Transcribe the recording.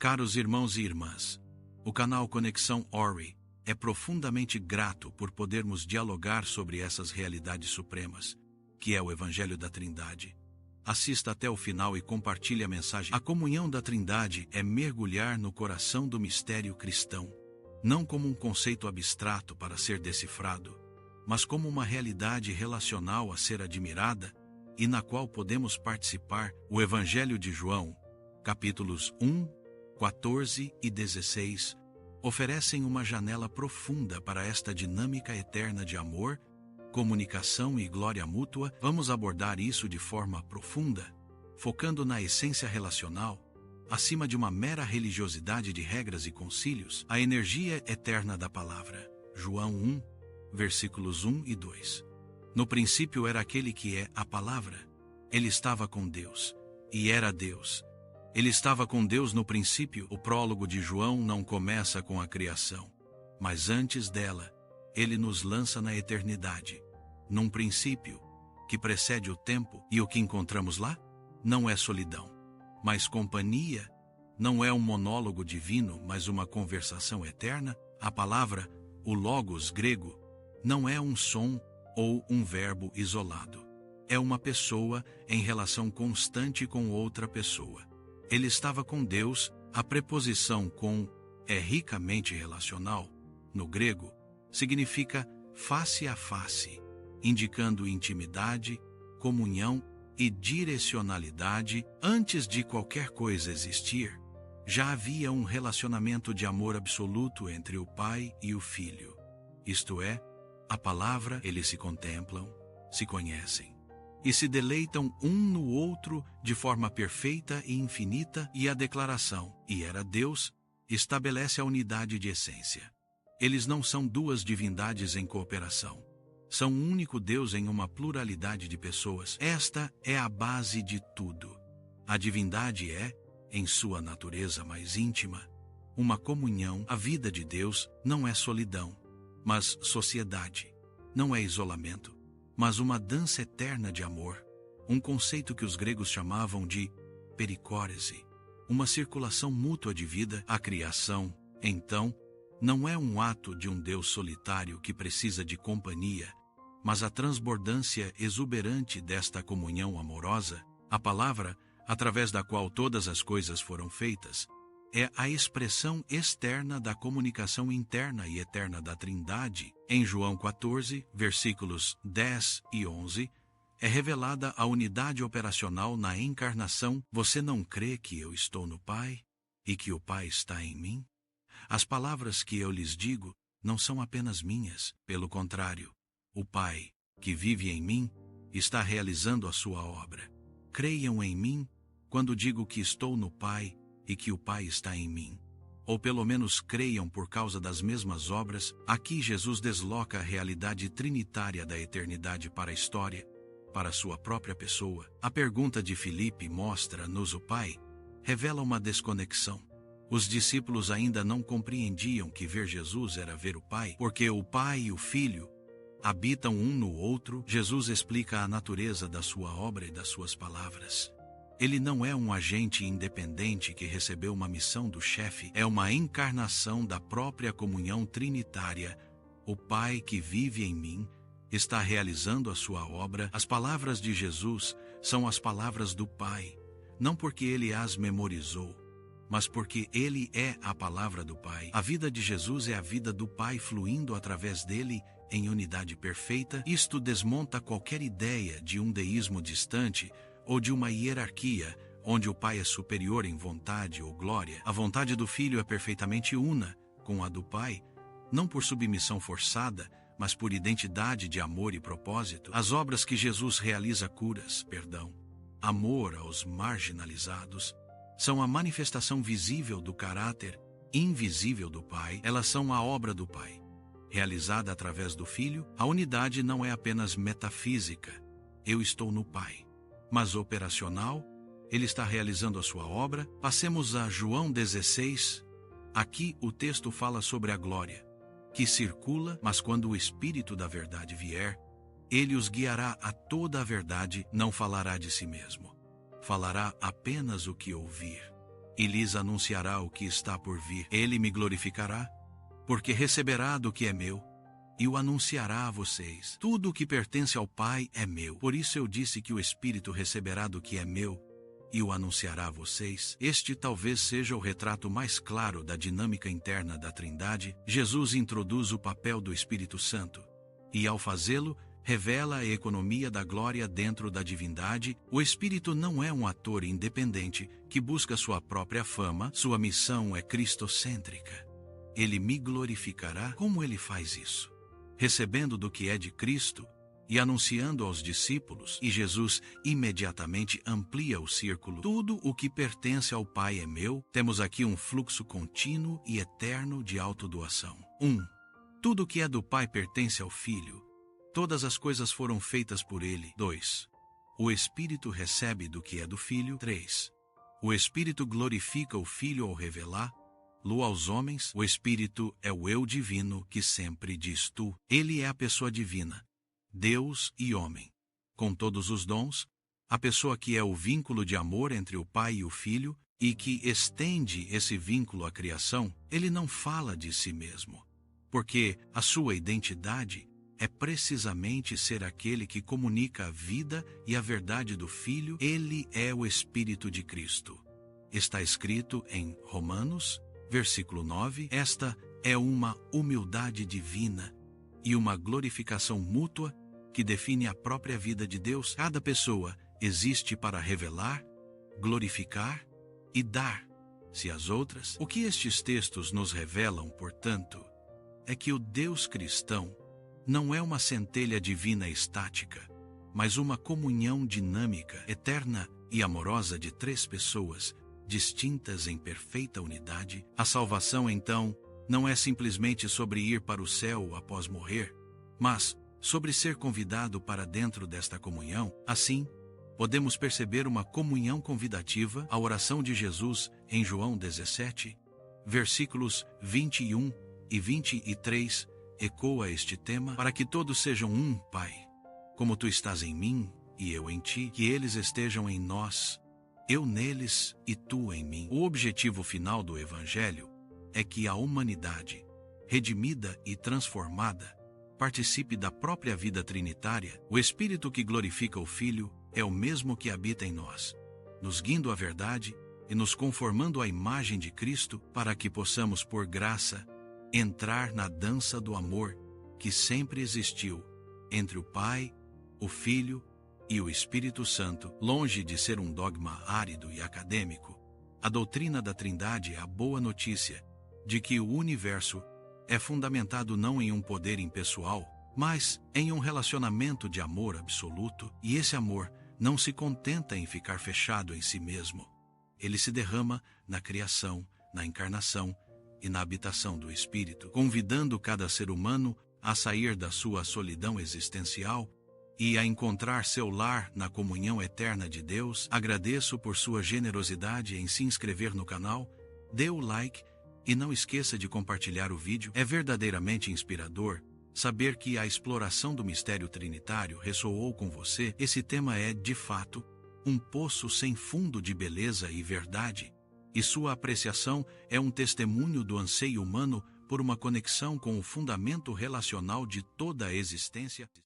Caros irmãos e irmãs, o canal Conexão Ori é profundamente grato por podermos dialogar sobre essas realidades supremas, que é o Evangelho da Trindade. Assista até o final e compartilhe a mensagem. A comunhão da Trindade é mergulhar no coração do mistério cristão, não como um conceito abstrato para ser decifrado, mas como uma realidade relacional a ser admirada e na qual podemos participar. O Evangelho de João, capítulos 1, 14 e 16, oferecem uma janela profunda para esta dinâmica eterna de amor, comunicação e glória mútua. Vamos abordar isso de forma profunda, focando na essência relacional, acima de uma mera religiosidade de regras e concílios, a energia eterna da palavra. João 1, versículos 1 e 2. No princípio era aquele que é a palavra. Ele estava com Deus, e era Deus. Ele estava com Deus no princípio. O prólogo de João não começa com a criação, mas antes dela, ele nos lança na eternidade, num princípio que precede o tempo. E o que encontramos lá? Não é solidão, mas companhia. Não é um monólogo divino, mas uma conversação eterna. A palavra, o logos grego, não é um som ou um verbo isolado. É uma pessoa em relação constante com outra pessoa. Ele estava com Deus. A preposição com é ricamente relacional. No grego, significa face a face, indicando intimidade, comunhão e direcionalidade. Antes de qualquer coisa existir, já havia um relacionamento de amor absoluto entre o Pai e o Filho. Isto é, a palavra, eles se contemplam, se conhecem e se deleitam um no outro de forma perfeita e infinita. E a declaração, e era Deus, estabelece a unidade de essência. Eles não são duas divindades em cooperação. São um único Deus em uma pluralidade de pessoas. Esta é a base de tudo. A divindade é, em sua natureza mais íntima, uma comunhão. A vida de Deus não é solidão, mas sociedade. Não é isolamento, mas uma dança eterna de amor. Um conceito que os gregos chamavam de pericórese, uma circulação mútua de vida. A criação, então, não é um ato de um Deus solitário que precisa de companhia, mas a transbordância exuberante desta comunhão amorosa. A palavra, através da qual todas as coisas foram feitas, é a expressão externa da comunicação interna e eterna da Trindade. Em João 14, versículos 10 e 11, é revelada a unidade operacional na encarnação. Você não crê que eu estou no Pai e que o Pai está em mim? As palavras que eu lhes digo não são apenas minhas. Pelo contrário, o Pai, que vive em mim, está realizando a sua obra. Creiam em mim quando digo que estou no Pai e que o Pai está em mim. Ou pelo menos creiam por causa das mesmas obras. Aqui Jesus desloca a realidade trinitária da eternidade para a história, para sua própria pessoa. A pergunta de Filipe mostra-nos o Pai, revela uma desconexão. Os discípulos ainda não compreendiam que ver Jesus era ver o Pai, porque o Pai e o Filho habitam um no outro. Jesus explica a natureza da sua obra e das suas palavras. Ele não é um agente independente que recebeu uma missão do chefe, é uma encarnação da própria comunhão trinitária. O Pai que vive em mim está realizando a sua obra. As palavras de Jesus são as palavras do Pai, não porque ele as memorizou, mas porque ele é a palavra do Pai. A vida de Jesus é a vida do Pai fluindo através dele em unidade perfeita. Isto desmonta qualquer ideia de um deísmo distante ou de uma hierarquia, onde o Pai é superior em vontade ou glória. A vontade do Filho é perfeitamente una com a do Pai, não por submissão forçada, mas por identidade de amor e propósito. As obras que Jesus realiza, amor aos marginalizados, são a manifestação visível do caráter invisível do Pai. Elas são a obra do Pai, realizada através do Filho. A unidade não é apenas metafísica, eu estou no Pai, mas operacional, ele está realizando a sua obra. Passemos a João 16. Aqui o texto fala sobre a glória, que circula, mas quando o Espírito da verdade vier, ele os guiará a toda a verdade. Não falará de si mesmo, falará apenas o que ouvir, e lhes anunciará o que está por vir. Ele me glorificará, porque receberá do que é meu, e o anunciará a vocês. Tudo o que pertence ao Pai é meu. Por isso eu disse que o Espírito receberá do que é meu, e o anunciará a vocês. Este talvez seja o retrato mais claro da dinâmica interna da Trindade. Jesus introduz o papel do Espírito Santo, e ao fazê-lo, revela a economia da glória dentro da divindade. O Espírito não é um ator independente que busca sua própria fama. Sua missão é cristocêntrica. Ele me glorificará. Como ele faz isso? Recebendo do que é de Cristo e anunciando aos discípulos, e Jesus imediatamente amplia o círculo. Tudo o que pertence ao Pai é meu. Temos aqui um fluxo contínuo e eterno de autodoação. 1. Tudo o que é do Pai pertence ao Filho. Todas as coisas foram feitas por ele. 2. O Espírito recebe do que é do Filho. 3. O Espírito glorifica o Filho ao revelá-lo aos homens. O Espírito é o eu divino que sempre diz tu. Ele é a pessoa divina, Deus e homem, com todos os dons, a pessoa que é o vínculo de amor entre o Pai e o Filho e que estende esse vínculo à criação. Ele não fala de si mesmo, porque a sua identidade é precisamente ser aquele que comunica a vida e a verdade do Filho. Ele é o Espírito de Cristo. Está escrito em Romanos, versículo 9, esta é uma humildade divina e uma glorificação mútua que define a própria vida de Deus. Cada pessoa existe para revelar, glorificar e dar-se às outras. O que estes textos nos revelam, portanto, é que o Deus cristão não é uma centelha divina estática, mas uma comunhão dinâmica, eterna e amorosa de três pessoas, distintas em perfeita unidade. A salvação, então, não é simplesmente sobre ir para o céu após morrer, mas sobre ser convidado para dentro desta comunhão. Assim, podemos perceber uma comunhão convidativa. A oração de Jesus em João 17, versículos 21 e 23, ecoa este tema: para que todos sejam um, Pai, como tu estás em mim e eu em ti, que eles estejam em nós, eu neles e tu em mim. O objetivo final do Evangelho é que a humanidade, redimida e transformada, participe da própria vida trinitária. O Espírito que glorifica o Filho é o mesmo que habita em nós, nos guiando à verdade e nos conformando à imagem de Cristo, para que possamos, por graça, entrar na dança do amor que sempre existiu entre o Pai, o Filho e o Espírito Santo. Longe de ser um dogma árido e acadêmico, a doutrina da Trindade é a boa notícia de que o universo é fundamentado não em um poder impessoal, mas em um relacionamento de amor absoluto, e esse amor não se contenta em ficar fechado em si mesmo. Ele se derrama na criação, na encarnação e na habitação do Espírito, convidando cada ser humano a sair da sua solidão existencial e a encontrar seu lar na comunhão eterna de Deus. Agradeço por sua generosidade em se inscrever no canal, dê o like e não esqueça de compartilhar o vídeo. É verdadeiramente inspirador saber que a exploração do mistério trinitário ressoou com você. Esse tema é, de fato, um poço sem fundo de beleza e verdade, e sua apreciação é um testemunho do anseio humano por uma conexão com o fundamento relacional de toda a existência.